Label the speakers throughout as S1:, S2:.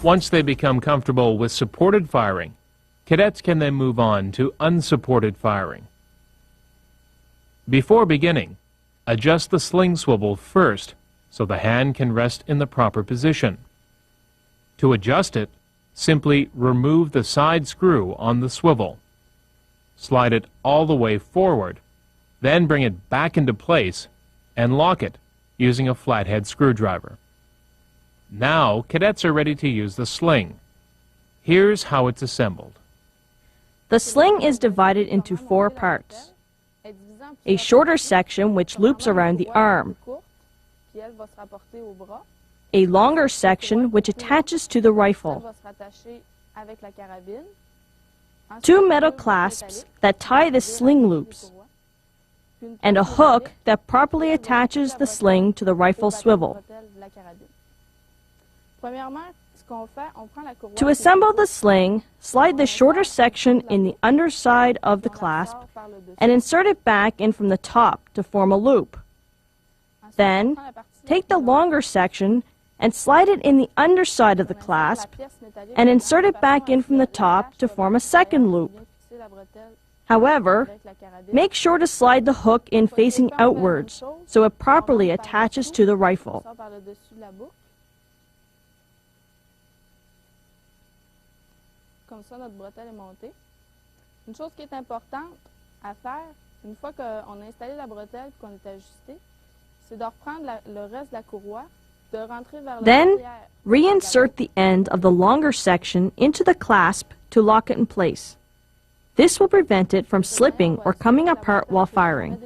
S1: Once they become comfortable with supported firing, cadets can then move on to unsupported firing. Before beginning, adjust the sling swivel first so the hand can rest in the proper position. To adjust it, simply remove the side screw on the swivel. Slide it all the way forward, then bring it back into place and lock it using a flathead screwdriver. Now, cadets are ready to use the sling. Here's how it's assembled.
S2: The sling is divided into 4 parts. A shorter section which loops around the arm. A longer section which attaches to the rifle. 2 metal clasps that tie the sling loops. And a hook that properly attaches the sling to the rifle swivel. To assemble the sling, slide the shorter section in the underside of the clasp and insert it back in from the top to form a loop. Then, take the longer section and slide it in the underside of the clasp and insert it back in from the top to form a second loop. However, make sure to slide the hook in facing outwards so it properly attaches to the rifle.
S3: Comme ça, notre bretelle est montée. Une chose qui est importante à faire, une fois qu'on a installé la bretelle et qu'on est ajusté, c'est de reprendre le reste de la courroie, de rentrer vers
S2: Then, reinsert the end of the longer section into the clasp to lock it in place. This will prevent it from slipping or coming apart while firing.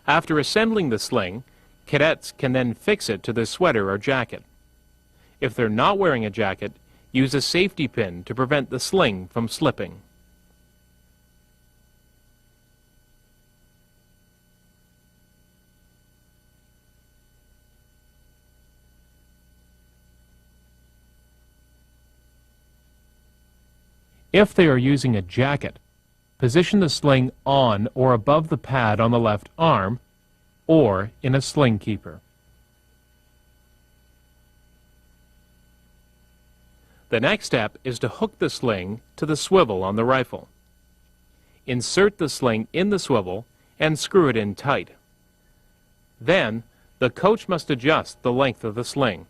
S1: After assembling the sling, cadets can then fix it to their sweater or jacket. If they're not wearing a jacket, use a safety pin to prevent the sling from slipping. If they are using a jacket, position the sling on or above the pad on the left arm or in a sling keeper. The next step is to hook the sling to the swivel on the rifle. Insert the sling in the swivel and screw it in tight. Then, the coach must adjust the length of the sling.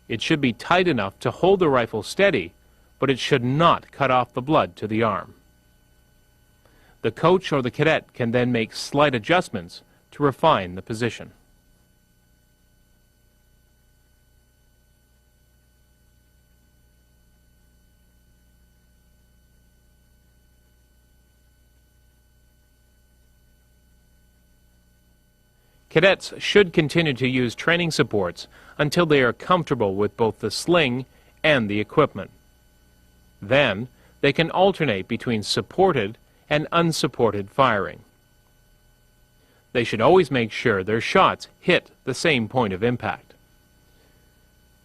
S1: It should be tight enough to hold the rifle steady, but it should not cut off the blood to the arm. The coach or the cadet can then make slight adjustments to refine the position. Cadets should continue to use training supports until they are comfortable with both the sling and the equipment. Then, they can alternate between supported and unsupported firing. They should always make sure their shots hit the same point of impact.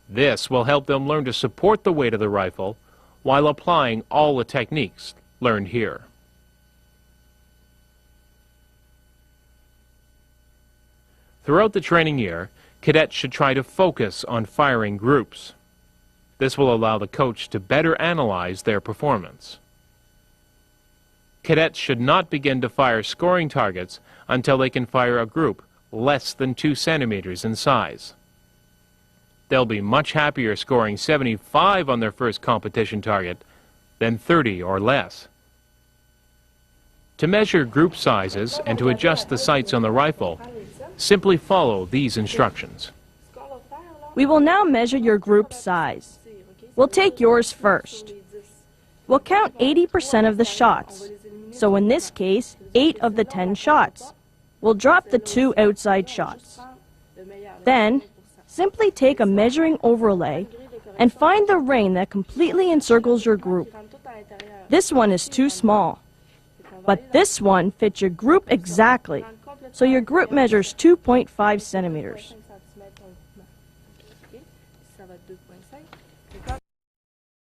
S1: This will help them learn to support the weight of the rifle while applying all the techniques learned here. Throughout the training year, cadets should try to focus on firing groups. This will allow the coach to better analyze their performance. Cadets should not begin to fire scoring targets until they can fire a group less than 2 centimeters in size. They'll be much happier scoring 75 on their first competition target than 30 or less. To measure group sizes and to adjust the sights on the rifle, simply follow these instructions.
S2: We will now measure your group size. We'll take yours first. We'll count 80% of the shots. So in this case, 8 of the 10 shots. We'll drop the 2 outside shots. Then, simply take a measuring overlay and find the ring that completely encircles your group. This one is too small, but this one fits your group exactly, so your group measures 2.5 centimeters.